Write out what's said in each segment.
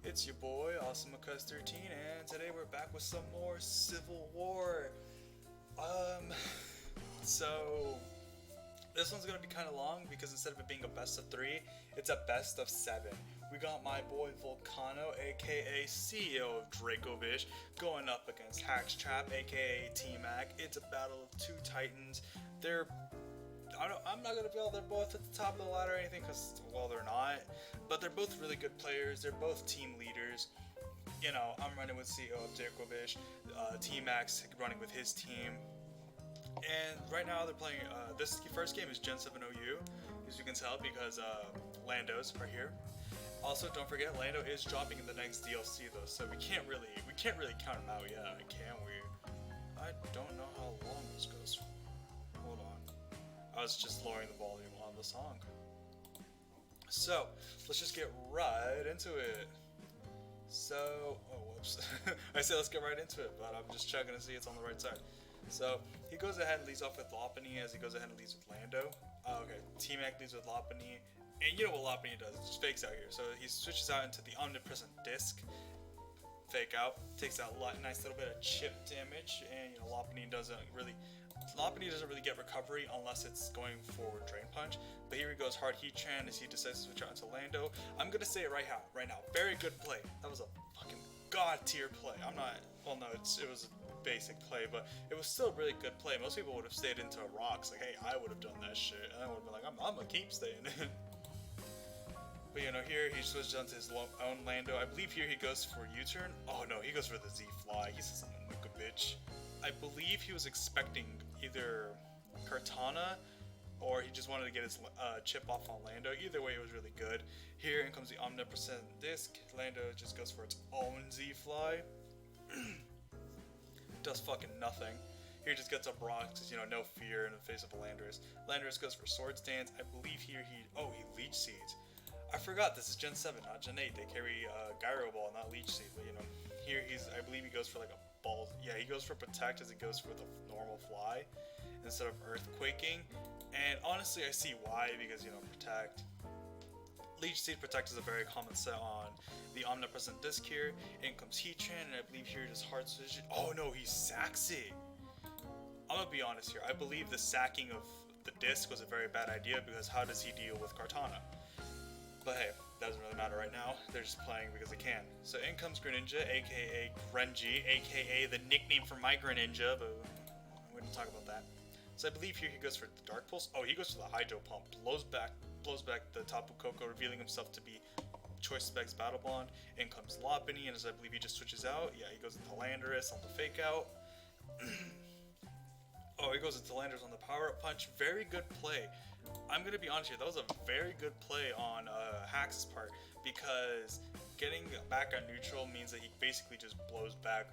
It's your boy, AwesomeMcCus13, and today we're back with some more Civil War. Um, so this one's gonna be kind of long because instead of it being a best of three, it's a best of seven. We got my boy Volcano, aka CEO of Dracovish, going up against Hackstrap, aka T-Mac. It's a battle of two titans. I'm not gonna be all they're both at the top of the ladder or anything, because well they're not, but they're both really good players. They're both team leaders. You know, I'm running with CEO of Dracovish, T-Max running with his team, and right now they're playing. This first game is Gen 7 OU, as you can tell because Lando's right here. Also, don't forget Lando is dropping in the next DLC though, so we can't really count him out yet, can we? I don't know how long this goes for. Hold on. I was just lowering the volume on the song. So, let's just get right into it. So, oh whoops. I said let's get right into it, but I'm just checking to see it's on the right side. So, he goes ahead and leads off with Lopunny as he goes ahead and leads with Lando. Okay, T-Mac leads with Lopunny. And you know what Lopunny does, it just fakes out here. So he switches out into the Omnipresent Disc. Fake out, takes out a nice little bit of chip damage, and you know Lopunny doesn't really get recovery unless it's going forward Drain Punch. But here he goes hard Heat Tran as he decides to switch out into Lando. I'm gonna say it right now. Very good play. That was a fucking god tier play. It was a basic play, but it was still a really good play. Most people would have stayed into rocks. Like, hey, I would have done that shit, and I would have been like, I'm gonna keep staying in. But you know, here he switches onto his own Lando. I believe here he goes for U-turn. Oh no, he goes for the Z-Fly. He says I'm a nuka bitch. I believe he was expecting either Cortana or he just wanted to get his chip off on Lando. Either way, it was really good. Here in comes the Omnipresent Disc. Lando just goes for its own Z-Fly. Does fucking nothing. Here he just gets up rocks, you know, no fear in the face of a Landorus. Landorus goes for Sword Stance. I believe here he Leech Seeds. I forgot this is Gen 7, not Gen 8. They carry Gyro Ball, not Leech Seed. But you know, here I believe he goes for like a ball. Yeah, he goes for Protect as he goes for the normal Fly instead of Earthquaking. And honestly, I see why, because you know, Protect. Leech Seed Protect is a very common set on the Omnipresent Disc here. In comes Heat Tran, and I believe here just Hard Switch. Oh no, he sacks it. I'm gonna be honest here. I believe the sacking of the disc was a very bad idea because how does he deal with Cortana? But hey, that doesn't really matter right now. They're just playing because they can. So in comes Greninja, aka Grenji, aka the nickname for my Greninja, but we didn't talk about that. So I believe here he goes for the Dark Pulse. Oh, he goes for the Hydro Pump, blows back the Tapu Koko, revealing himself to be Choice Specs Battle Bond. In comes Lopunny, and as I believe he just switches out. Yeah, he goes into Landorus on the Fake Out. Oh, he goes into Landorus on the Power Up Punch. Very good play. I'm gonna be honest here, that was a very good play on Hax's part, because getting back on neutral means that he basically just blows back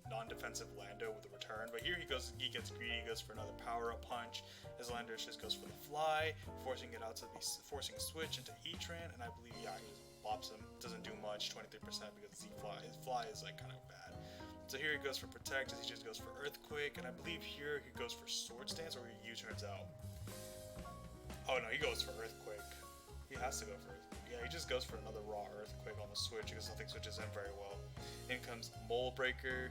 non-defensive Lando with a return. But here he gets greedy, he goes for another Power-Up Punch, as Lando just goes for the Fly, forcing a switch into Heatran, and I believe, yeah, he just bops him. Doesn't do much, 23% because his Fly is like kind of bad. So here he goes for Protect, as he just goes for Earthquake, and I believe here he goes for Sword Stance, or he U-turns out. Oh no, he goes for Earthquake. He has to go for Earthquake. Yeah, he just goes for another raw Earthquake on the switch because nothing switches in very well. In comes Mole Breaker.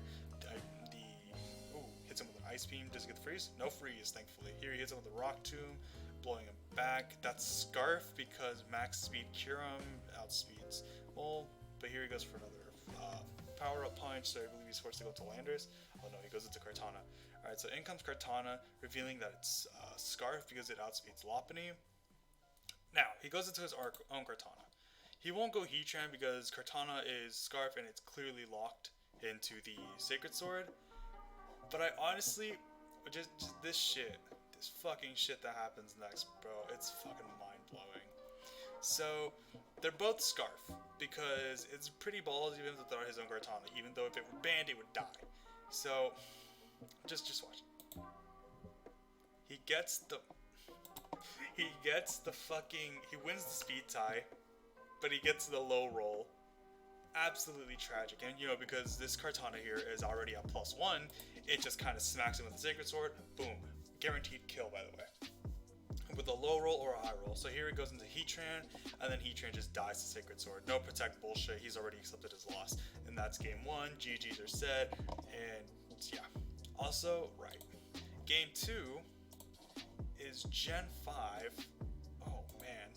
Hits him with an Ice Beam. Does he get the freeze? No freeze, thankfully. Here he hits him with a Rock Tomb, blowing him back. That's Scarf because Max Speed Curum outspeeds Mole. But here he goes for another Power-Up Punch, so I believe he's forced to go to Landorus. Oh no, he goes into Cortana. Alright, so in comes Cortana, revealing that it's Scarf because it outspeeds Lopunny. Now, he goes into his own Cortana. He won't go Heatran because Cortana is Scarf and it's clearly locked into the Sacred Sword. But I honestly, just this fucking shit that happens next, bro, it's fucking mind-blowing. So, they're both Scarf, because it's pretty ballsy of him to throw his own Cortana, even though if it were banned, it would die. So, just watch. He wins the speed tie, but he gets the low roll. Absolutely tragic. And you know, because this Cortana here is already at +1, it just kind of smacks him with the Sacred Sword. Boom. Guaranteed kill, by the way. with a low roll or a high roll. So here he goes into Heatran, and then Heatran just dies to Sacred Sword. No protect bullshit, he's already accepted his loss. And that's game 1, GG's are set, and yeah. Also, right, game 2 is Gen 5. Oh man,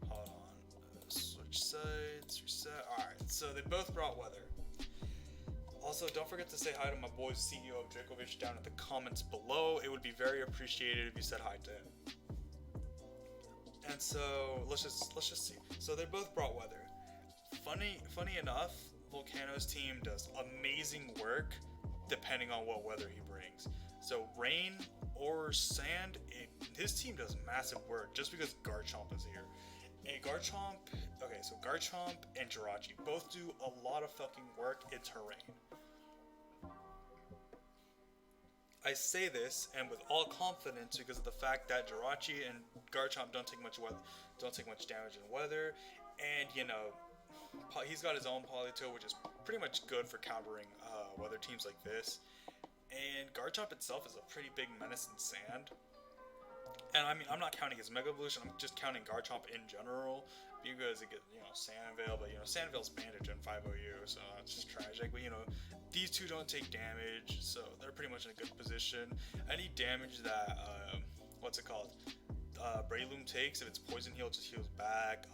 hold on, switch sides, reset. Alright, so they both brought weather. Also, don't forget to say hi to my boy CEO of Dracovish down in the comments below. It would be very appreciated if you said hi to him. And so let's just see. So they both brought weather. Funny enough, Volcano's team does amazing work depending on what weather he brings. So rain or sand, his team does massive work just because Garchomp is here. And Garchomp, okay, so Garchomp and Jirachi both do a lot of fucking work in terrain. I say this and with all confidence because of the fact that Jirachi and Garchomp don't take much damage in weather, and you know, he's got his own Politoed, which is pretty much good for countering weather teams like this. And Garchomp itself is a pretty big menace in sand. And I mean, I'm not counting his Mega Evolution, I'm just counting Garchomp in general, because it gets, you know, Sandveil, but you know, Sandveil's banned at Gen 5OU, so it's just tragic. But you know, these two don't take damage, so they're pretty much in a good position. Any damage that, Breloom takes, if it's Poison Heal, just heals back.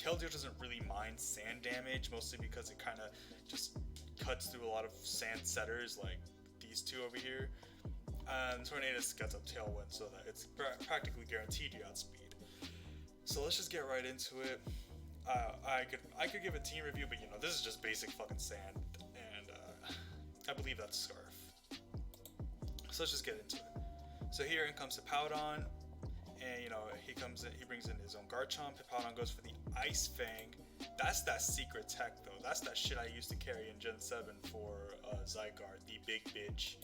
Keldeo doesn't really mind sand damage, mostly because it kind of just cuts through a lot of sand setters, like these two over here. And Tornadus gets up Tailwind, so that it's practically guaranteed you outspeed. So let's just get right into it. I could give a team review, but you know, this is just basic fucking sand, and I believe that's Scarf. So let's just get into it. So here in comes Hippowdon, and you know, he brings in his own Garchomp. Hippowdon goes for the Ice Fang. That's that secret tech though. That's that shit I used to carry in Gen 7 for Zygarde, the big bitch.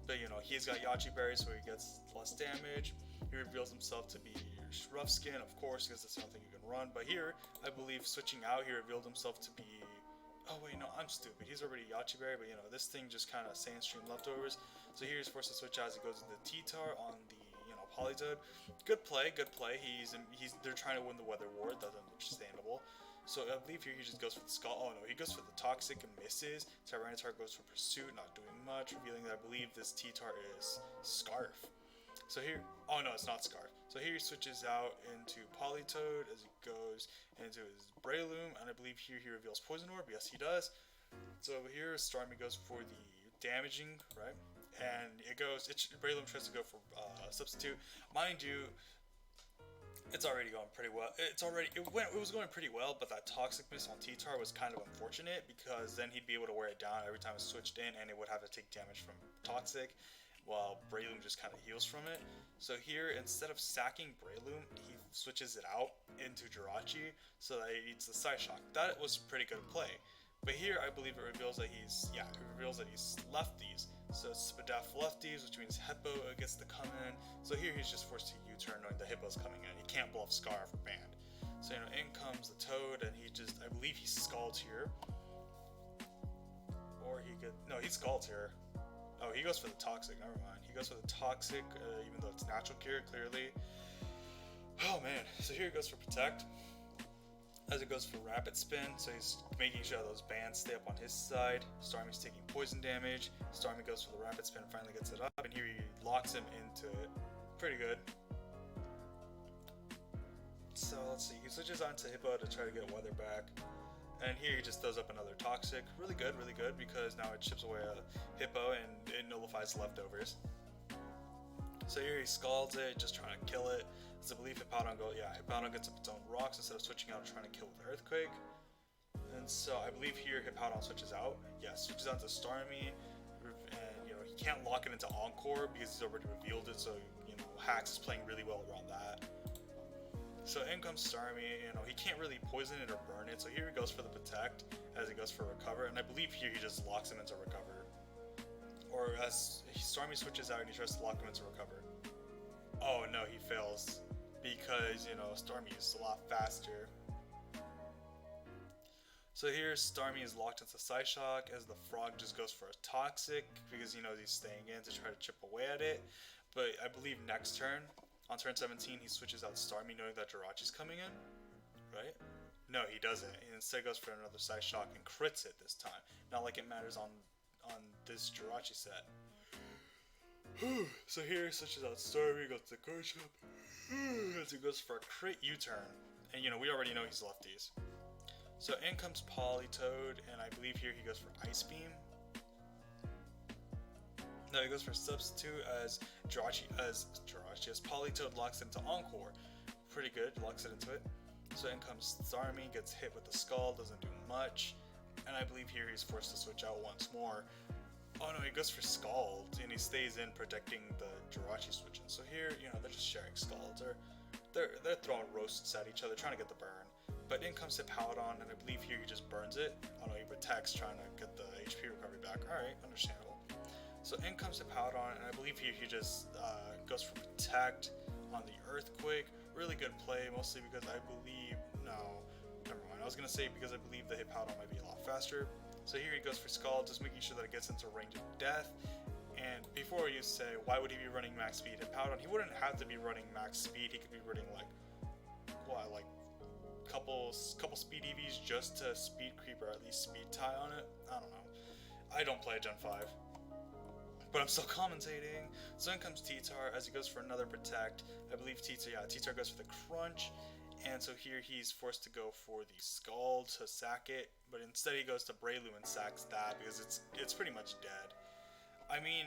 But you know, he's got Yachi Berry, so he gets less damage. He reveals himself to be Rough Skin, of course, because that's the only thing you can run. But here, I believe switching out, he revealed himself to be... Oh wait, no, I'm stupid. He's already Yachi Berry, but you know, this thing just kind of Sandstream leftovers. So here he's forced to switch out as he goes into T-Tar on the, you know, Politoed. Good play, good play. They're trying to win the Weather War. That's understandable. So I believe here he just goes for the Skull. Oh no, he goes for the Toxic and misses. Tyranitar goes for Pursuit, not doing much, revealing that I believe this T-Tar is Scarf. So here, oh no, it's not Scarf. So here he switches out into Politoed as he goes into his Breloom, and I believe here he reveals Poison Orb. Yes, he does. So over here, Starmie goes for the damaging, right? And Breloom tries to go for Substitute. Mind you, it's already going pretty well. It was going pretty well, but that Toxic miss on T-Tar was kind of unfortunate because then he'd be able to wear it down every time it switched in, and it would have to take damage from Toxic, while Breloom just kind of heals from it. So here, instead of sacking Breloom, he switches it out into Jirachi so that it eats the Side Shock. That was pretty good play. But here, I believe it reveals that he's lefties. So it's Spadaf lefties, which means Hippo gets to come in. So here he's just forced to U-turn knowing the Hippo's coming in. He can't bluff Scarf banned. So you know, in comes the Toad, and I believe he Scalds here. Or he Scalds here. Oh, he goes for the Toxic, never mind. He goes for the Toxic, even though it's Natural Cure, clearly. Oh man, so here he goes for Protect. As it goes for Rapid Spin, so he's making sure those bands stay up on his side. Starmie's taking poison damage. Starmie goes for the Rapid Spin, finally gets it up, and here he locks him into it. Pretty good. So let's see, he switches on to Hippo to try to get Weather back. And here he just throws up another Toxic. Really good, because now it chips away a Hippo and it nullifies leftovers. So here he Scalds it, just trying to kill it. As I believe Hippowdon gets up its own rocks instead of switching out and trying to kill with Earthquake. And so I believe here Hippowdon switches out. Yeah, switches out to Starmie. And you know, he can't lock it into Encore because he's already revealed it, so you know, Hax is playing really well around that. So in comes Starmie, you know, he can't really poison it or burn it, so here he goes for the Protect as he goes for Recover, and I believe here he just locks him into Recover. Or as Starmie switches out and he tries to lock him into Recover. Oh no, he fails. Because, you know, Starmie is a lot faster. So here Starmie is locked into Psyshock as the Frog just goes for a Toxic because he knows he's staying in to try to chip away at it. But I believe next turn, On turn 17, he switches out Starmie knowing that Jirachi's coming in, right? No, he doesn't. He instead goes for another side shock and crits it this time. Not like it matters on this Jirachi set. So here he switches out Starmie, goes to card shop, as he goes for a crit U-turn. And you know, we already know he's lefties. So in comes Politoed, and I believe here he goes for Ice Beam. No, he goes for Substitute as Politoed locks into Encore. Pretty good, locks it into it. So in comes Starmie, gets hit with the Skull, doesn't do much. And I believe here he's forced to switch out once more. Oh no, he goes for Scald, and he stays in protecting the Jirachi switching. So here, you know, they're just sharing Scalds. They're throwing roasts at each other, trying to get the burn. But in comes Hippowdon, and I believe here he just burns it. Oh no, he protects, trying to get the HP recovery back. Alright, understandable. So in comes Hippowdon, and I believe here he just goes for Protect on the Earthquake. Really good play, mostly because I believe... No, never mind. I was going to say because I believe the Hippowdon might be a lot faster. So here he goes for Scald, just making sure that it gets into range of death. And before you say, why would he be running max speed Hippowdon? He wouldn't have to be running max speed. He could be running like, what, like couple speed EVs just to speed creep or at least speed tie on it. I don't know. I don't play Gen 5. But I'm still commentating. So in comes T-Tar as he goes for another Protect. I believe T-Tar goes for the Crunch. And so here he's forced to go for the Scald to sack it. But instead he goes to Breloom and sacks that because it's pretty much dead. I mean,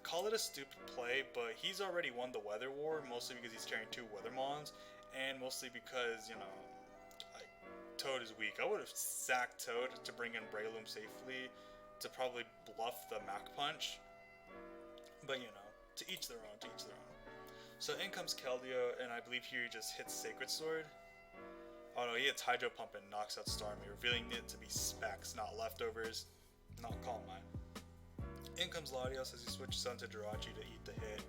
call it a stupid play, but he's already won the Weather War, mostly because he's carrying 2 Weathermons, and mostly because, you know, like, Toad is weak. I would have sacked Toad to bring in Breloom safely to probably bluff the Mach Punch. But, you know, to each their own, to each their own. So in comes Keldeo, and I believe here he just hits Sacred Sword. Oh no, he hits Hydro Pump and knocks out Starmie, revealing it to be specs, not leftovers. Not Calm Mind. In comes Latios as he switches onto Jirachi to eat the hit.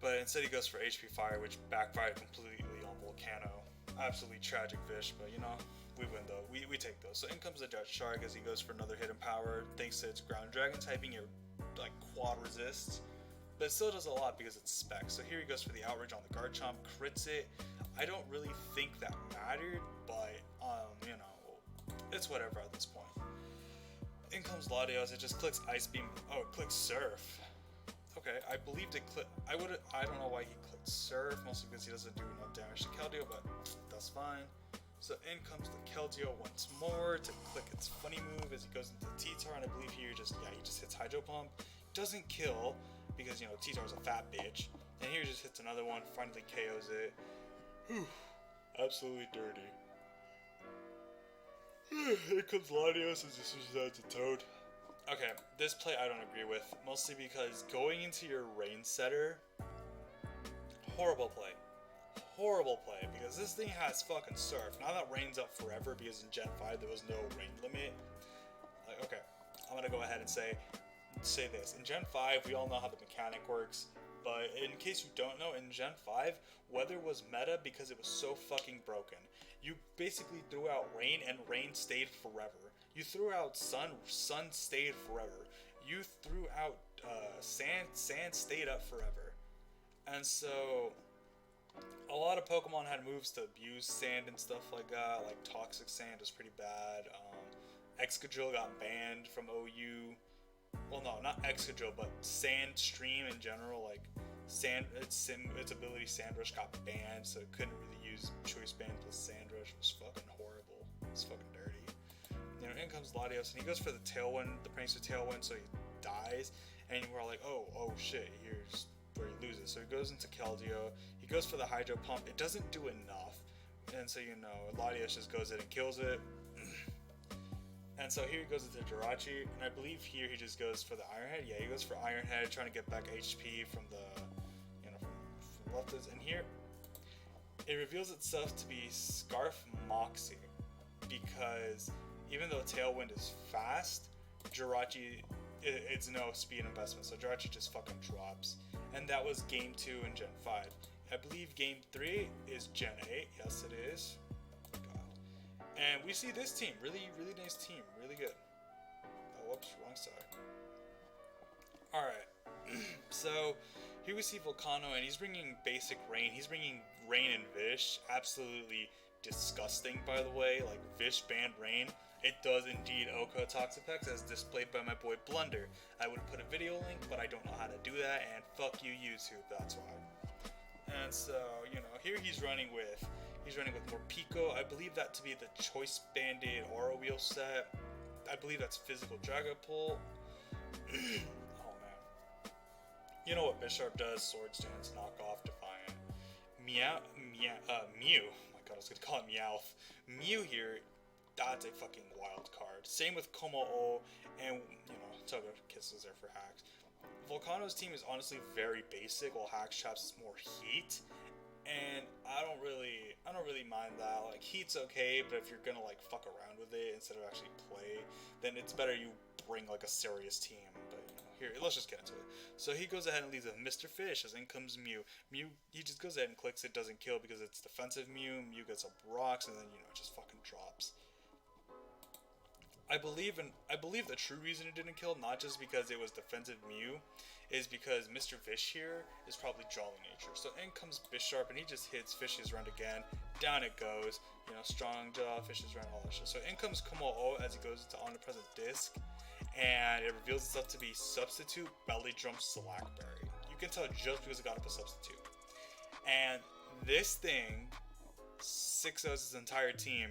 But instead he goes for HP Fire, which backfired completely on Volcano. Absolutely tragic fish, but you know, we win though. We take those. So in comes the Jet Shark as he goes for another hidden power. Thanks to its Ground Dragon typing, it like quad resists. But it still does a lot because it's spec. So here he goes for the Outrage on the Garchomp, crits it. I don't really think that mattered, but you know, it's whatever at this point. In comes Latios, it just clicks Ice Beam. Oh, it clicks Surf. Okay, I believed it clicked. I don't know why he clicked Surf, mostly because he doesn't do enough damage to Keldeo, but that's fine. So in comes the Keldeo once more to click its funny move as he goes into T-Tar, and I believe here he just hits Hydro Pump. Doesn't kill, because, you know, T-Tar's a fat bitch. And here he just hits another one, finally KOs it. Whew, absolutely dirty. Here comes Latios as he switches out to Toad. Okay, this play I don't agree with, mostly because going into your rain setter, horrible play. Horrible play, because this thing has fucking Surf. Now that rain's up forever, because in Gen 5 there was no rain limit. Like, okay, I'm gonna go ahead and say this. In Gen 5, we all know how the mechanic works, but in case you don't know, in Gen 5, weather was meta because it was so fucking broken. You basically threw out rain, and rain stayed forever. You threw out sun stayed forever. You threw out sand stayed up forever. And so, a lot of Pokemon had moves to abuse sand and stuff like that, like Toxic Sand was pretty bad. Excadrill got banned from OU. Well, no, not Excadrill, but Sand Stream in general, like its ability Sand Rush got banned, so it couldn't really use Choice Band plus Sand Rush. It was fucking horrible. It's fucking dirty. You know, in comes Latios, and he goes for the Tailwind, the Prankster Tailwind, so he dies, and we're all like, oh shit, here's where he loses. So he goes into Keldeo, he goes for the Hydro Pump, it doesn't do enough, and so, you know, Latios just goes in and kills it. And so here he goes into Jirachi, and I believe here he just goes for the Iron Head. Yeah, he goes for Iron Head, trying to get back HP from the, you know, from lefties. And here, it reveals itself to be Scarf Moxie, because even though Tailwind is fast, Jirachi, it's no speed investment, so Jirachi just fucking drops. And that was Game 2 in Gen 5. I believe Game 3 is Gen 8. Yes, it is. And we see this team, really nice team, really good. Oh, whoops, wrong side. Alright, so Here we see Volcano, and he's bringing basic Rain. He's bringing Rain and Vish. Absolutely disgusting, by the way. Like, Vish banned Rain. It does indeed OHKO Toxapex, as displayed by my boy Blunder. I would put a video link, but I don't know how to do that, and fuck you, YouTube, that's why. And so, you know, here he's running with more Pico. I believe that to be the Choice Banded Aura Wheel set. I believe that's Physical Dragon Pull. Oh man. You know what Bisharp does? Sword Stance, Knock Off, Defiant. Mew. Oh my god, I was gonna call it Meowth. Mew here, that's a fucking wild card. Same with Komo-O, and, you know, Toga Kisses there for hacks. Volcano's team is honestly very basic, while Hacks Traps is more heat. And I don't really mind that. Like, heat's okay, but if you're gonna like fuck around with it instead of actually play, then it's better you bring like a serious team. But you know, here, let's just get into it. So he goes ahead and leaves with Mr. Fish, as in comes Mew. Mew, he just goes ahead and clicks it, doesn't kill because it's defensive Mew. Mew gets up rocks, and then, you know, it just fucking drops. I believe the true reason it didn't kill, not just because it was defensive Mew, is because Mr. Fish here is probably Jolly Nature. So in comes Bisharp, and he just hits Fish's Rend again. Down it goes. You know, Strong Jaw, Fish's Rend, all that shit. So in comes Komo-O as he goes into Omnipresent Disc, and it reveals itself to be Substitute Belly Drum Slackberry. You can tell just because it got up a Substitute. And this thing 6-0s his entire team.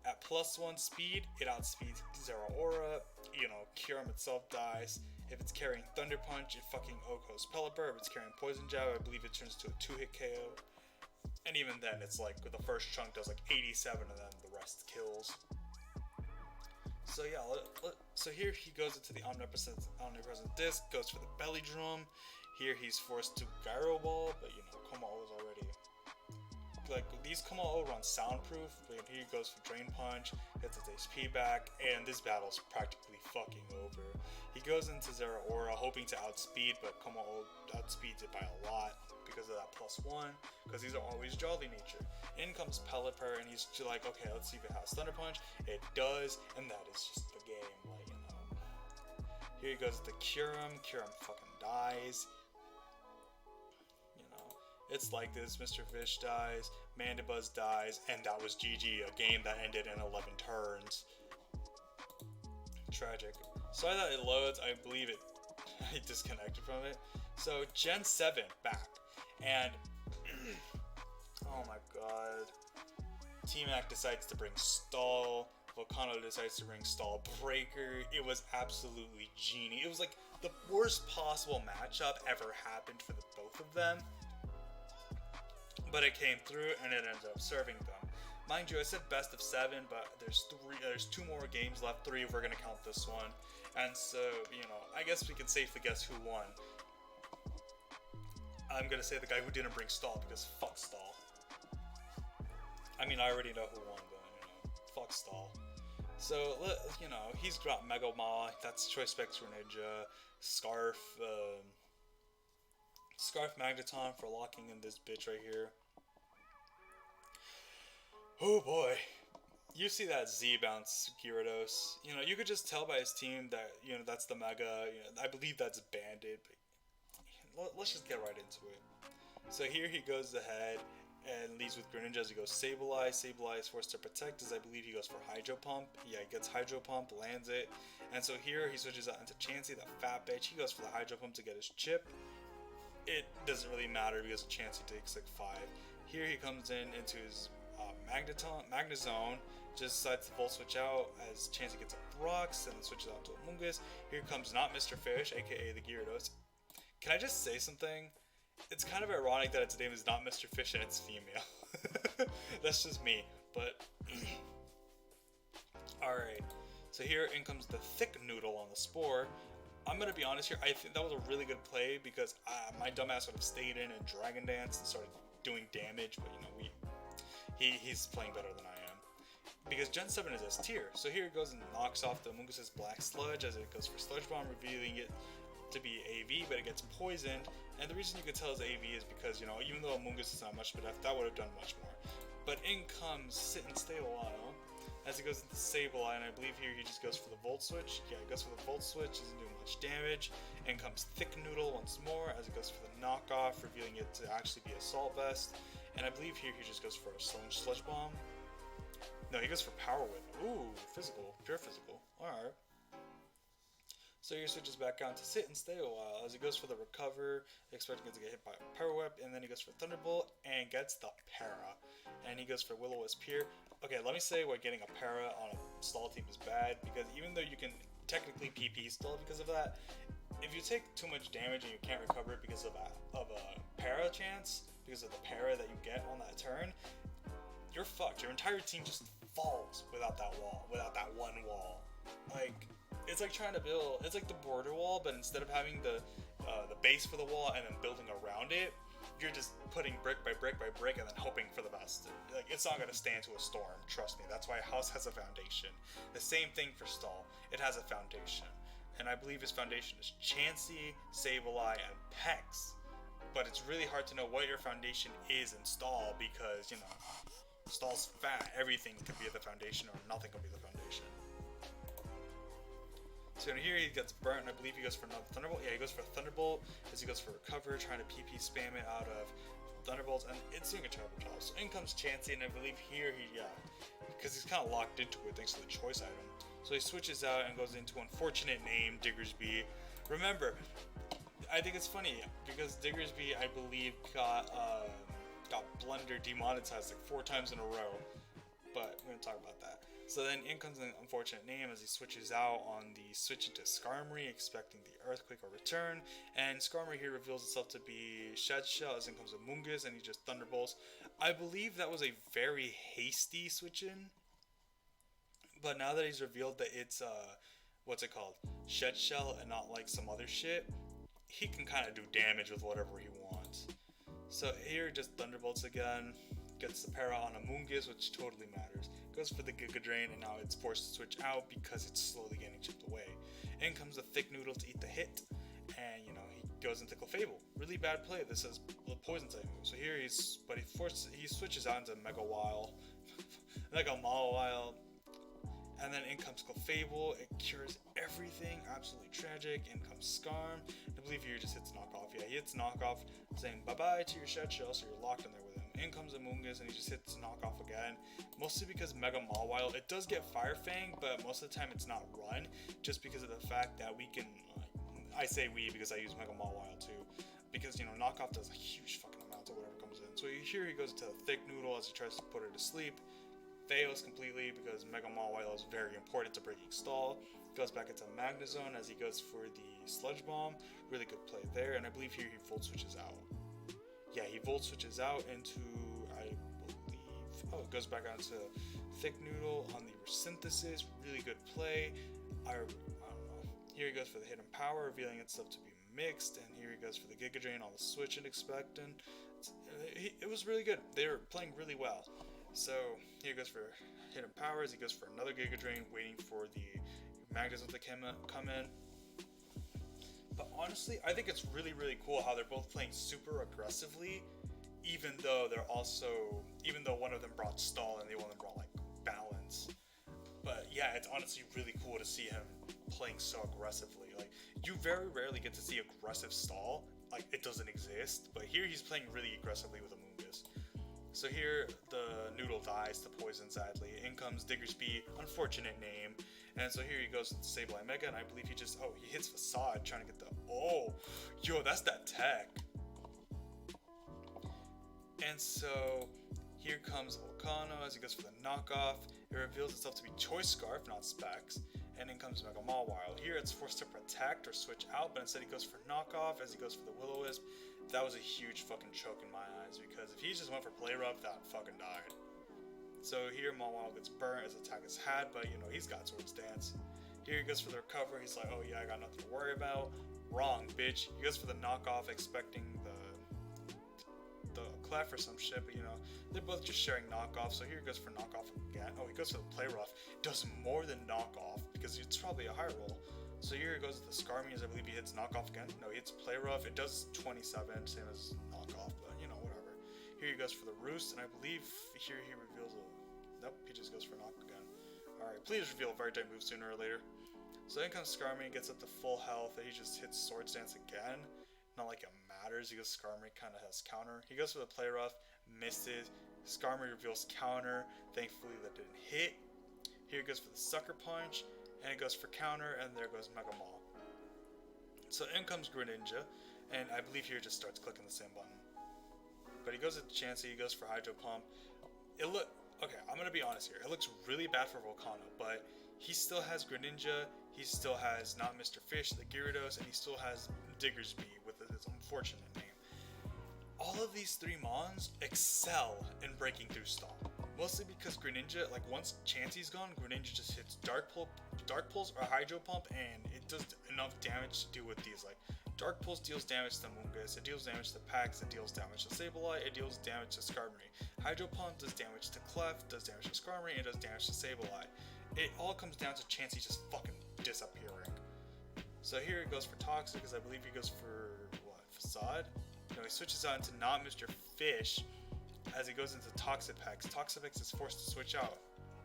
At +1 speed, it outspeeds Zero Aura. You know, Kyurem itself dies. If it's carrying Thunder Punch, it fucking OHKOs Pelipper. If it's carrying Poison Jab, I believe it turns to a 2-hit KO. And even then, it's like, with the first chunk does like 87, and then the rest kills. So yeah, so here he goes into the Omnipresent Disc, goes for the Belly Drum. Here he's forced to Gyro Ball, but you know, Komo-O is already... Like, these Komo-O run soundproof, but here he goes for Drain Punch, gets his HP back, and this battle's practically fucking over. He goes into Zero Aura hoping to outspeed, but Komo-O outspeeds it by a lot because of that +1, because these are always Jolly Nature. In comes Pelipper, and he's just like, okay, let's see if it has Thunder Punch. It does, and that is just the game. Like, you know. Here he goes to Kyurem. Kyurem fucking dies. It's like this, Mr. Fish dies, Mandibuzz dies, and that was GG, a game that ended in 11 turns. Tragic. Sorry that it loads, I believe it, I disconnected from it. So, Gen 7, back, and, oh my god, T-Mac decides to bring Stall, Volcano decides to bring Stall Breaker. It was absolutely genius. It was like the worst possible matchup ever happened for the both of them. But it came through, and it ended up serving them. Mind you, I said best of 7, but there's 2 more games left, 3 if we're gonna count this one. And so, you know, I guess we can safely guess who won. I'm gonna say the guy who didn't bring Stall, because fuck Stall. I mean, I already know who won, but, you know, fuck Stall. So, you know, he's got Mega Maw, that's Choice Spectre Ninja, Scarf Magneton for locking in this bitch right here. Oh boy. You see that Z bounce Gyarados. You know, you could just tell by his team that, you know, that's the Mega. You know, I believe that's Banded. But let's just get right into it. So here he goes ahead and leads with Greninja as he goes Sableye. Sableye is forced to protect as I believe he goes for Hydro Pump. Yeah, he gets Hydro Pump, lands it. And so here he switches out into Chansey, that fat bitch. He goes for the Hydro Pump to get his chip. It doesn't really matter because Chansey takes like 5. Here he comes into his Magnezone, just decides to Volt Switch out as Chansey gets up rocks and then switches out to Amoonguss. Here comes not Mr. Fish, aka the Gyarados. Can I just say something? It's kind of ironic that its name is not Mr. Fish and it's female. That's just me, but alright. So here in comes the Thick Noodle on the Spore. I'm gonna be honest here, I think that was a really good play because my dumbass would have stayed in and Dragon Dance and started doing damage, but you know, he's playing better than I am. Because Gen 7 is S tier, so here it goes and knocks off the Amoonguss' Black Sludge as it goes for Sludge Bomb, revealing it to be AV, but it gets poisoned. And the reason you can tell it's AV is because, you know, even though Amoonguss is not much, but that would have done much more. But in comes Sit and Stay a while, as he goes into Sableye, and I believe here he just goes for the Volt Switch. Yeah, he goes for the Volt Switch, doesn't do much damage. In comes Thick Noodle once more, as he goes for the knockoff, revealing it to actually be Assault Vest. And I believe here he just goes for a Sludge Bomb. No, he goes for Power Whip. Ooh, physical, pure physical. Alright. So he switches back down to sit and stay a while as he goes for the recover, expecting it to get hit by a Power Whip, and then he goes for Thunderbolt and gets the Para. And he goes for Will-O-Wisp here. Okay, let me say why getting a Para on a stall team is bad, because even though you can technically PP stall because of that, if you take too much damage and you can't recover it because of a Para chance, because of the Para that you get on that turn, you're fucked. Your entire team just falls without that wall, without that one wall. Like, it's like trying to build, it's like the border wall, but instead of having the base for the wall and then building around it, you're just putting brick by brick by brick and then hoping for the best. Like, it's not going to stand to a storm, trust me. That's why House has a foundation. The same thing for Stall. It has a foundation. And I believe his foundation is Chansey, Sableye, and Pex. But it's really hard to know what your foundation is in Stall because, you know, Stall's fat. Everything could be the foundation or nothing could be the foundation. So here he gets burnt, and I believe he goes for another Thunderbolt. Yeah, he goes for a Thunderbolt as he goes for Recover, trying to PP spam it out of Thunderbolts, and it's doing a terrible job. So in comes Chansey, and I believe here because he's kind of locked into it thanks to the choice item. So he switches out and goes into unfortunate name, Diggersby. Remember, I think it's funny because Diggersby, I believe, got Blunder demonetized like 4 times in a row, but we're gonna talk about that. So then in comes an unfortunate name as he switches out on the switch into Skarmory, expecting the Earthquake or Return. And Skarmory here reveals itself to be Shed Shell, as in comes a Moongus, and he just Thunderbolts. I believe that was a very hasty switch in. But now that he's revealed that it's, what's it called? Shed Shell and not like some other shit, he can kind of do damage with whatever he wants. So here just Thunderbolts again. Gets the Para on a Moongus, which totally matters. Goes for the Giga Drain, and now it's forced to switch out because it's slowly getting chipped away. In comes the Thick Noodle to eat the hit, and you know he goes into Clefable. Really bad play. This is the Poison type move. So here he switches out into Mega Wild, Mega Mawile, and then in comes Clefable. It cures everything. Absolutely tragic. In comes Skarm. I believe here he just hits knockoff. Yeah, he hits knockoff, saying bye bye to your Shed Shell, so you're locked in there with him. In comes a Moongus, and he just hits knockoff again. Mostly because Mega Mawile, it does get Fire Fang, but most of the time it's not run, just because of the fact that we can, I say we because I use Mega Mawile too, because, you know, knockoff does a huge fucking amount of whatever comes in. So here he goes to the Thick Noodle as he tries to put her to sleep. Fails completely because Mega Mawile is very important to breaking Stall. Goes back into Magnezone as he goes for the Sludge Bomb. Really good play there, and I believe here he Volt Switches out. Yeah, he Volt Switches out into, I believe, it goes back onto Thick Noodle on the Resynthesis. Really good play. I don't know. Here he goes for the Hidden Power, revealing itself to be mixed, and here he goes for the Giga Drain on the Switch and Expectant. It was really good. They were playing really well. So here he goes for Hidden Powers. He goes for another Giga Drain, waiting for the Magnezone to come in. But honestly, I think it's really, really cool how they're both playing super aggressively, even though one of them brought Stall and the other one brought like balance. But yeah, it's honestly really cool to see him playing so aggressively. Like, you very rarely get to see aggressive Stall. Like, it doesn't exist. But here he's playing really aggressively with a Moongus. So here the Noodle dies to poison, sadly. In comes Diggersby, unfortunate name. And so here he goes with Sableye Mega, and I believe he hits Facade trying to get the, yo, that's that tech. And so here comes Volcano as he goes for the knockoff. It reveals itself to be Choice Scarf, not Specs. And in comes Mega Mawile. Here it's forced to protect or switch out, but instead he goes for knockoff as he goes for the Will-O-Wisp. That was a huge fucking choke in my eyes, because if he just went for Play Rough, that fucking died. So here Mawile gets burnt, his attack is had, but you know, he's got Swords Dance. Here he goes for the recover, he's like, oh yeah, I got nothing to worry about. Wrong, bitch. He goes for the knockoff, expecting the Clef or some shit, but you know, they're both just sharing knockoff. So here he goes for knockoff again. Oh, he goes for the Play Rough. Does more than knockoff, because it's probably a high roll. So here he goes with the Skarmory, as I believe he hits knockoff again. No, he hits Play Rough. It does 27, same as knockoff, but you know, whatever. Here he goes for the Roost, and I believe here he reveals a... Nope, he just goes for knock again. Alright, please reveal Vardyte move sooner or later. So in comes Skarmory, gets up to full health, and he just hits Swords Dance again. Not like it matters because Skarmory kind of has counter. He goes for the Play Rough, misses. Skarmory reveals counter. Thankfully that didn't hit. Here he goes for the Sucker Punch, and it goes for counter, and there goes Mega Maul. So in comes Greninja, and I believe here just starts clicking the same button. But he goes into Chansey, he goes for Hydro Pump. Okay, I'm gonna be honest here. It looks really bad for Volcano, but he still has Greninja, he still has not Mr. Fish, the Gyarados, and he still has Diggersby with his unfortunate name. All of these three Mons excel in breaking through Stomp. Mostly because Greninja, like once Chansey's gone, Greninja just hits Dark Pulse or Hydro Pump, and it does enough damage to deal with these. Like Dark Pulse deals damage to Mungus, it deals damage to Pax, it deals damage to Sableye, it deals damage to Skarmory. Hydro Pump does damage to Clef, does damage to Skarmory, and does damage to Sableye. It all comes down to Chansey just fucking disappearing. So here it goes for Toxic, because I believe he goes for, what, Facade? No, he switches out into not Mr. Fish, as he goes into Toxapex. Toxapex is forced to switch out.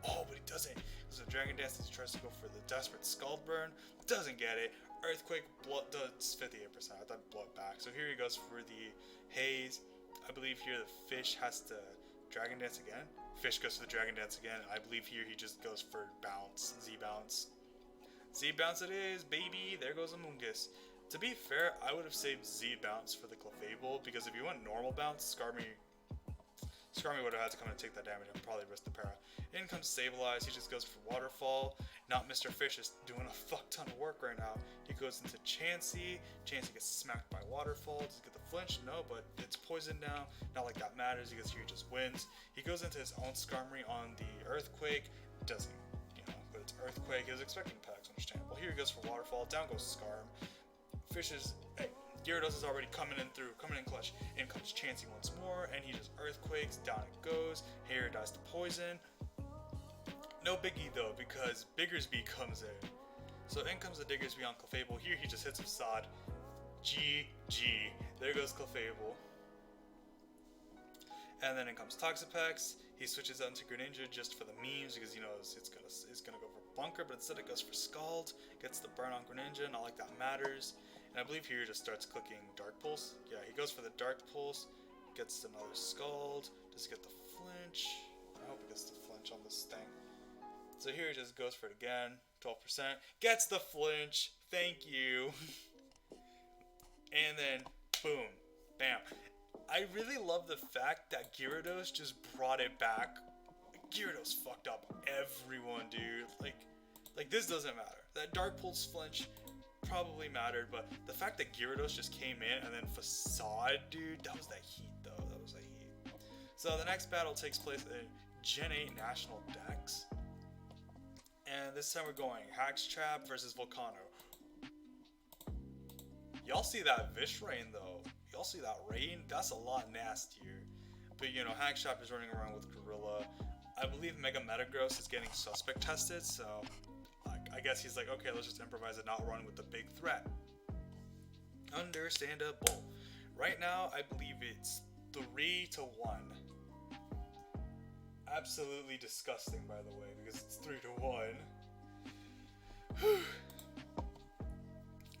Oh, but he doesn't. Because with Dragon Dance, he tries to go for the Desperate Scald Burn. Doesn't get it. Earthquake blood does 58%. I thought blood back. So here he goes for the Haze. I believe here the Fish has to Dragon Dance again. Fish goes for the Dragon Dance again. I believe here he just goes for Bounce. Z Bounce. Z Bounce it is, baby. There goes a Mungus. To be fair, I would have saved Z Bounce for the Clefable, because if you went normal bounce, Skarmory would have had to come and take that damage and probably risk the para. In comes Sableye, he just goes for Waterfall. Not Mr. Fish is doing a fuck ton of work right now. He goes into Chansey. Chansey gets smacked by Waterfall. Does he get the flinch? No, but it's poisoned now. Not like that matters because here he just wins. He goes into his own Skarmory on the Earthquake. Doesn't, but it's Earthquake. He was expecting Pax, understandable. Here he goes for Waterfall. Down goes Skarm. Fish is, hey, Gyarados is already coming in clutch. In comes Chansey once more, and he just Earthquakes, down it goes. Here dies to poison. No biggie though, because Diggersby comes in. So in comes the Diggersby on Clefable. Here he just hits Facade. GG. There goes Clefable. And then in comes Toxapex. He switches out into Greninja just for the memes, because he knows it's gonna go for Bunker, but instead it goes for Scald. Gets the burn on Greninja, not like that matters. And I believe here he just starts clicking Dark Pulse. Yeah, he goes for the Dark Pulse, gets another Scald. Does he get the flinch? I hope he gets the flinch on this thing. So here he just goes for it again, 12%. Gets the flinch, thank you. And then, boom, bam. I really love the fact that Gyarados just brought it back. Gyarados fucked up everyone, dude. Like this doesn't matter. That Dark Pulse flinch probably mattered, but the fact that Gyarados just came in and then Facade, dude, that was that heat though. That was that heat. So the next battle takes place in Gen 8 National Dex. And this time we're going Hax Trap versus Volcano. Y'all see that Vish Rain though. Y'all see that rain? That's a lot nastier. But Hax Trap is running around with Gorilla. I believe Mega Metagross is getting suspect tested, so I guess he's like, okay, let's just improvise and not run with the big threat. Understandable. Right now, I believe it's 3-1. Absolutely disgusting, by the way, because it's 3-1.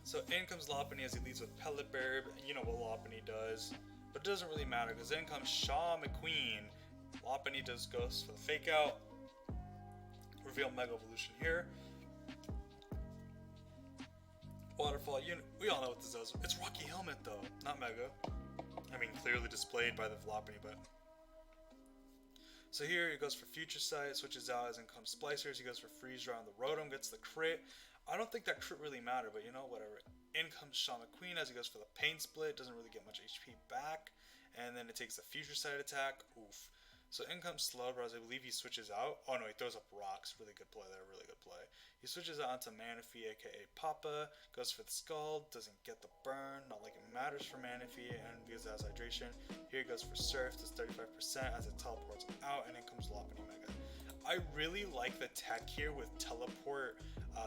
So in comes Lopunny as he leads with Pellet Burb. You know what Lopunny does, but it doesn't really matter because in comes Shaw McQueen. Lopunny does goes for the Fake Out. Reveal Mega Evolution here. Waterfall, we all know what this does. It's Rocky Helmet though, not Mega. I mean, clearly displayed by the Lopunny, but. So here he goes for Future Sight, switches out as in comes Splicers. He goes for Freeze Dry on the Rotom, gets the crit. I don't think that crit really mattered, but whatever. In comes Shaw McQueen as he goes for the Pain Split. Doesn't really get much HP back. And then it takes the Future Sight attack. Oof. So in comes Slowbro as I believe he switches out. Oh no, he throws up rocks. Really good play there, really good play. He switches out onto Manaphy, aka Papa. Goes for the Scald. Doesn't get the burn. Not like it matters for Manaphy. And because it has hydration. Here he goes for Surf. Does 35% as it teleports out. And in comes Lopunny Mega. I really like the tech here with Teleport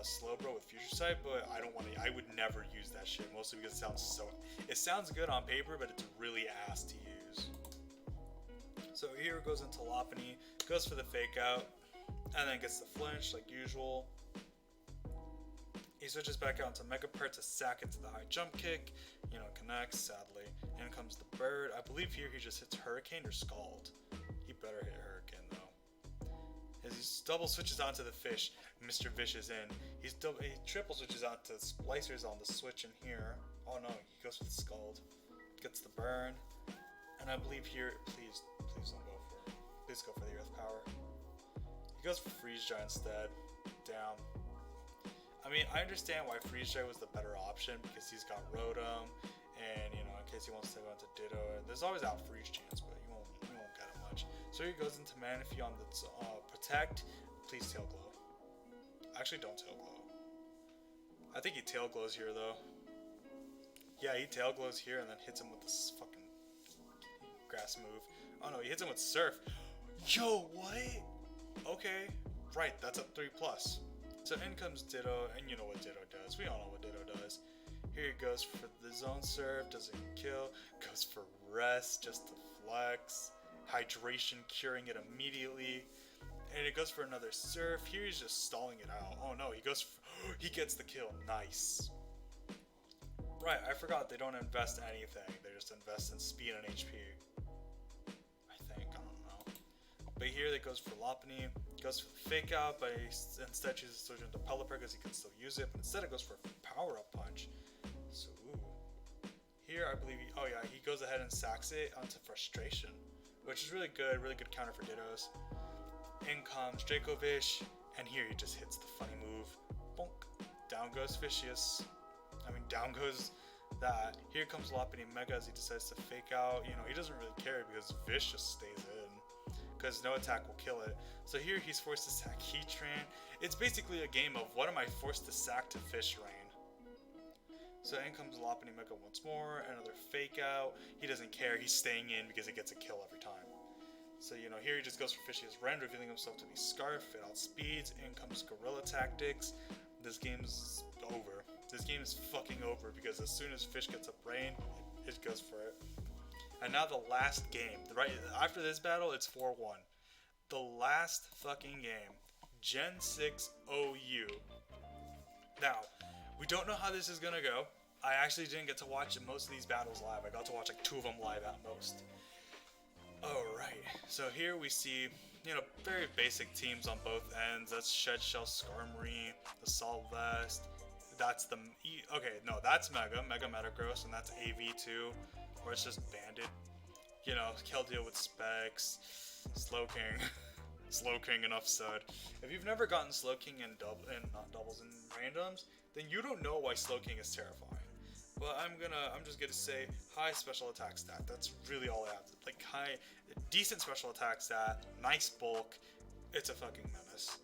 Slowbro with Future Sight, but I would never use that shit, mostly because it sounds good on paper, but it's really ass to use. So here it goes into Lopunny, goes for the Fake Out. and then gets the flinch like usual. He switches back out into Mega Part to sack into the high jump kick. You know, connects, sadly. In comes the bird. I believe here he just hits Hurricane or Scald. He better hit Hurricane though. As he double switches onto the fish, Mr. Fish is in. He triple switches onto Splicers on the switch in here. Oh no, he goes with Scald. Gets the burn. And I believe here, please don't go for it. Please go for the Earth Power. He goes for Freeze Dry instead. Damn. I mean, I understand why Freeze Dry was the better option because he's got Rotom, and you know, in case he wants to go into Ditto, there's always out Freeze chance, but you won't get it much. So he goes into Manaphy on the Protect. Please Tail Glow. Actually, don't Tail Glow. I think he Tail Glows here though. Yeah, he Tail Glows here and then hits him with this fucking grass move. Oh no, he hits him with Surf. Yo, what? Okay, right, that's a 3+. So in comes Ditto, and you know what Ditto does. We all know what Ditto does. Here he goes for the zone serve, doesn't kill. Goes for rest, just to flex. Hydration, curing it immediately. And it goes for another surf. Here he's just stalling it out. Oh no, he gets the kill. Nice. Right, I forgot they don't invest anything. They just invest in speed and HP. I think, I don't know. But here it goes for Lopunny. Goes for the fake out, but he instead chooses to switch into Pelipper because he can still use it. But instead it goes for a power up punch. So ooh. Here I believe he goes ahead and sacks it onto Frustration, which is really good counter for Dittos. In comes Dracovish, and here he just hits the funny move. Bonk. Down goes Fishious. Down goes that. Here comes Lopunny Mega as he decides to fake out. You know, he doesn't really care because Fish just stays in. Because no attack will kill it. So here he's forced to sack Heatran. It's basically a game of what am I forced to sack to Fish Rain. So in comes Lopunny Mega once more, another fake out. He doesn't care, he's staying in because he gets a kill every time. So you know, here he just goes for Fishious Rend, revealing himself to be Scarf. It outspeeds. In comes Gorilla Tactics. This game's over. This game is fucking over because as soon as Fish gets up Rain, it goes for it. And now the last game, right after this battle, it's 4-1. The last fucking game, Gen 6 OU. Now, we don't know how this is gonna go. I actually didn't get to watch most of these battles live. I got to watch like 2 of them live at most. Alright, so here we see, you know, very basic teams on both ends. That's Shed Shell, Skarmory, Assault Vest. That's the, that's Mega Metagross, and that's AV2. Or it's just Bandit. You know, Keldeo with Specs, Slowking. Slowking, enough said. If you've never gotten Slowking in not doubles and randoms, then you don't know why Slowking is terrifying. But I'm just gonna say high special attack stat. That's really all I have. Like decent special attack stat, nice bulk. It's a fucking menace.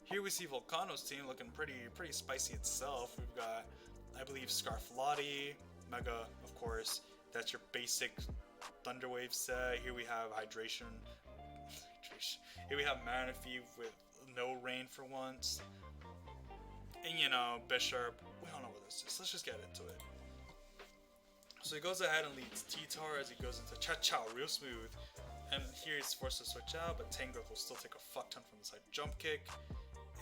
Here we see Volcano's team looking pretty spicy itself. We've got, I believe, Scarflotti, Mega, of course. That's your basic Thunderwave set. Here we have Hydration. Here we have Manaphy with no rain for once. And you know, Bishop. We don't know what this is. Let's just get into it. So he goes ahead and leads T-Tar as he goes into Cha-Chow real smooth. And here he's forced to switch out, but Tangrowth will still take a fuck ton from the side jump kick.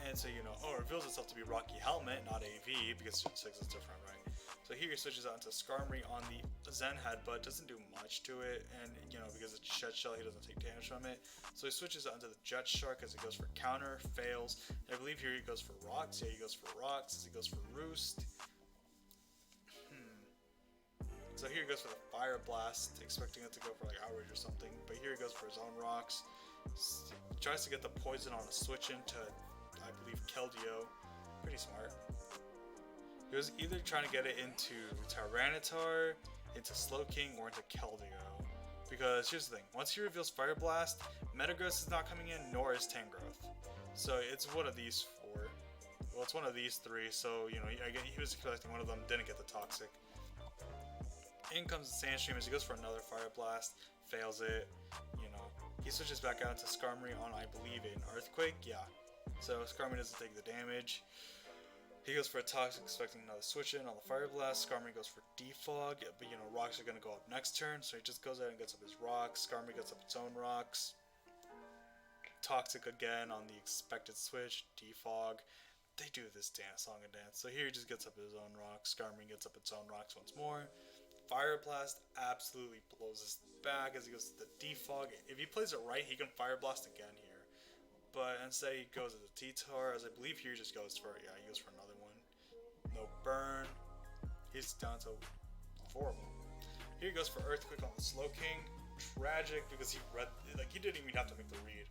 And so, you know, it reveals itself to be Rocky Helmet, not AV, because Gen 6 is different, right? So here he switches out into Skarmory on the Zen Headbutt, doesn't do much to it, and you know, because it's Shed Shell, he doesn't take damage from it. So he switches out into the Jet Shark as he goes for counter, fails. I believe here he goes for Rocks, yeah, he goes for Rocks as he goes for Roost. So here he goes for the Fire Blast, expecting it to go for like Outrage or something, but here he goes for his own Rocks. He tries to get the Poison on a switch into, I believe, Keldeo. Pretty smart. He was either trying to get it into Tyranitar, into Slowking, or into Keldeo. Because here's the thing, once he reveals Fire Blast, Metagross is not coming in, nor is Tangrowth. So it's one of these 4. Well, it's one of these 3, so you know, he was collecting one of them, didn't get the Toxic. In comes the Sandstream as he goes for another Fire Blast, fails it, you know. He switches back out into Skarmory on, I believe, an Earthquake, yeah. So Skarmory doesn't take the damage. He goes for a Toxic, expecting another switch in on the Fire Blast. Skarmory goes for Defog, but you know, Rocks are going to go up next turn, so he just goes ahead and gets up his Rocks. Skarmory gets up its own Rocks. Toxic again on the expected switch. Defog. They do this song and dance. So here he just gets up his own rocks. Skarmory gets up its own rocks once more. Fire Blast absolutely blows his back as he goes to the defog. If he plays it right, he can Fire Blast again here. But instead he goes to the T-Tar, as I believe here he just goes for, yeah, he goes for another one. No burn. He's down to 4 of them. Here he goes for Earthquake on the Slowking. Tragic because he read, like, he didn't even have to make the read.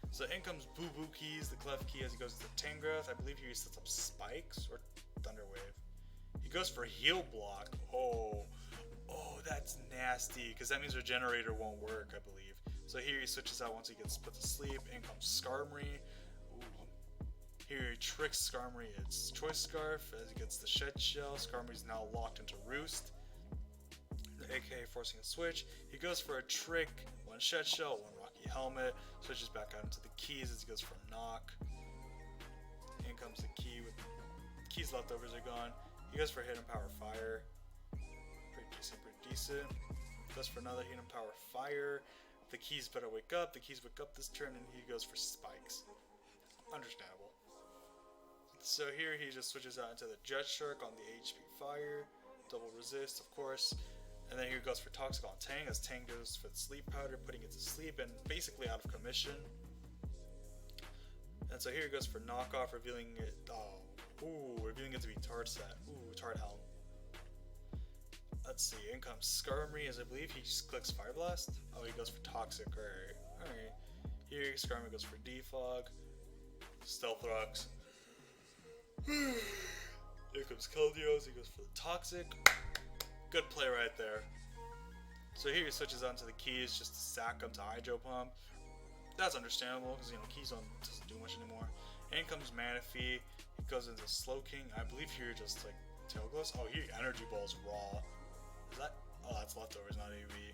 So in comes Boo Boo Keys, the Clef Key, as he goes to Tangrowth. I believe here he sets up Spikes or Thunder Wave. He goes for Heal Block. Oh, that's nasty because that means Regenerator won't work, I believe. So here he switches out once he gets put to sleep. In comes Skarmory. Ooh. Here he tricks Skarmory. It's Choice Scarf as he gets the Shed Shell. Skarmory's now locked into Roost. The AKA forcing a switch. He goes for a trick. 1 Shed Shell, 1 Rocky Helmet. Switches back out into the Keys as he goes for Knock. In comes the Key with Keys leftovers are gone. He goes for Hidden Power Fire. Pretty decent. Goes for another Hidden Power Fire. The Keys better wake up. The Keys wake up this turn and he goes for Spikes. Understandable. So here he just switches out into the Jet Shark on the HP Fire. Double resist, of course. And then here he goes for Toxic on Tang as Tang goes for the Sleep Powder, putting it to sleep and basically out of commission. And so here he goes for Knockoff, revealing it. Revealing it to be Tard Set. Tard Helm. Let's see, in comes Skarmory, as I believe he just clicks Fire Blast. Oh, he goes for Toxic, alright. Here, Skarmory goes for Defog. Stealth Rocks. Here comes Keldeos, he goes for the Toxic. Good play right there. So here he switches on to the Keys just to sack him to Hydro Pump. That's understandable, because, Keys doesn't do much anymore. In comes Manaphy, he goes into Slowking. I believe here just, Tail Glows. Oh, here Energy Ball's raw. Is that? Oh, that's leftovers, not AV.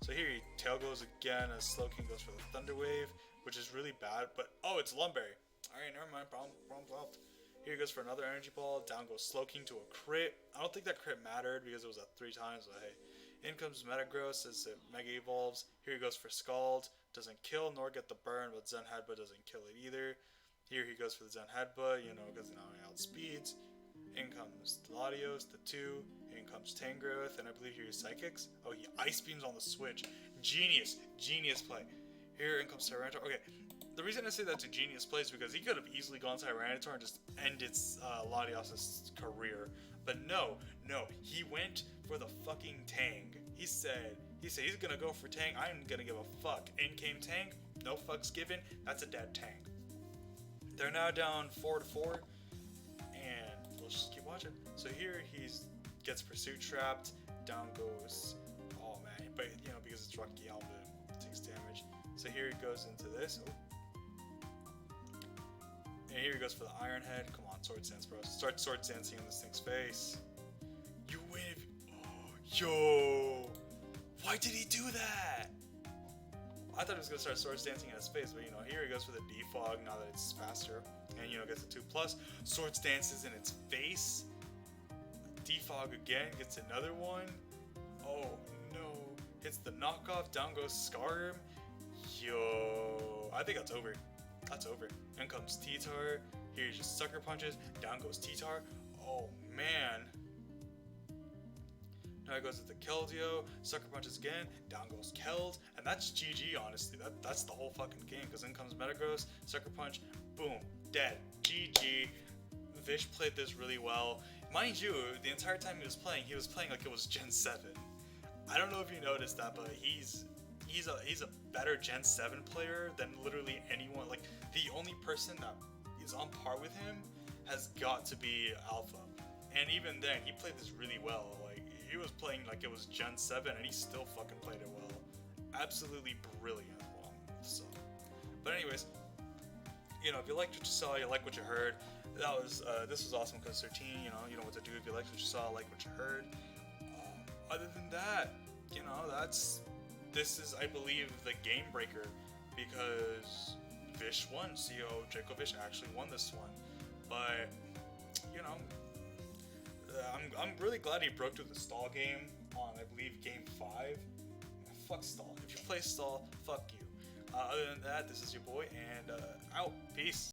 So here he Tail Glows again as Slowking goes for the Thunder Wave, which is really bad, but oh, it's Lumberry. Alright, never mind, problem solved. Here he goes for another Energy Ball, down goes Slowking to a crit. I don't think that crit mattered because it was at 3 times, but hey. In comes Metagross as it Mega Evolves. Here he goes for Scald, doesn't kill nor get the burn, but Zen Headbutt doesn't kill it either. Here he goes for the Zen Headbutt, because now he outspeeds. In comes Latios, the 2. In comes Tangrowth, and I believe here he Psychics. Oh, he Ice Beams on the switch. Genius play. Here in comes Tyranitar. Okay, the reason I say that's a genius play is because he could have easily gone Tyranitar and just ended Latios' career. But no, he went for the fucking Tang. He said he's gonna go for Tang. I'm gonna give a fuck. In came Tang. No fucks given. That's a dead Tang. They're now down 4-4, and let's just keep watching. So here he gets Pursuit Trapped. Down goes. Oh man, but because it's Rocky Helmet, it takes damage. So here he goes into this. Oh. And here he goes for the Iron Head. Come on, Sword Dance, bro. Start Sword Dancing in this thing's face. You win. Yo! Why did he do that? I thought he was gonna start Sword Dancing in his face, but here he goes for the Defog now that it's faster. And gets a 2+. Sword Dances in its face. Defog again, gets another one. Oh no. Hits the knockoff, down goes Skyrim. Yo. I think that's over. That's over. In comes T-Tar. Here he just Sucker Punches. Down goes T-Tar. Oh man. Now he goes into Keldeo. Sucker Punches again. Down goes Keld. And that's GG, honestly. That's the whole fucking game. Because in comes Metagross. Sucker Punch. Boom. Dead. GG. Vish played this really well. Mind you, the entire time he was playing like it was Gen 7. I don't know if you noticed that, but he's a better Gen 7 player than literally anyone. Like, the only person that is on par with him has got to be Alpha. And even then, he played this really well. Like, he was playing like it was Gen 7, and he still fucking played it well. Absolutely brilliant. So, but anyways, if you liked what you saw, you liked what you heard, this was Awesome Cause 13. You know what to do if you liked what you saw, like what you heard. Other than that, this is, I believe, the game breaker, because Vish won. CEO of Dracovish actually won this one. But I'm really glad he broke through the stall game on, I believe, game 5. Fuck stall. If you play stall, fuck you. Other than that, this is your boy, and out. Peace.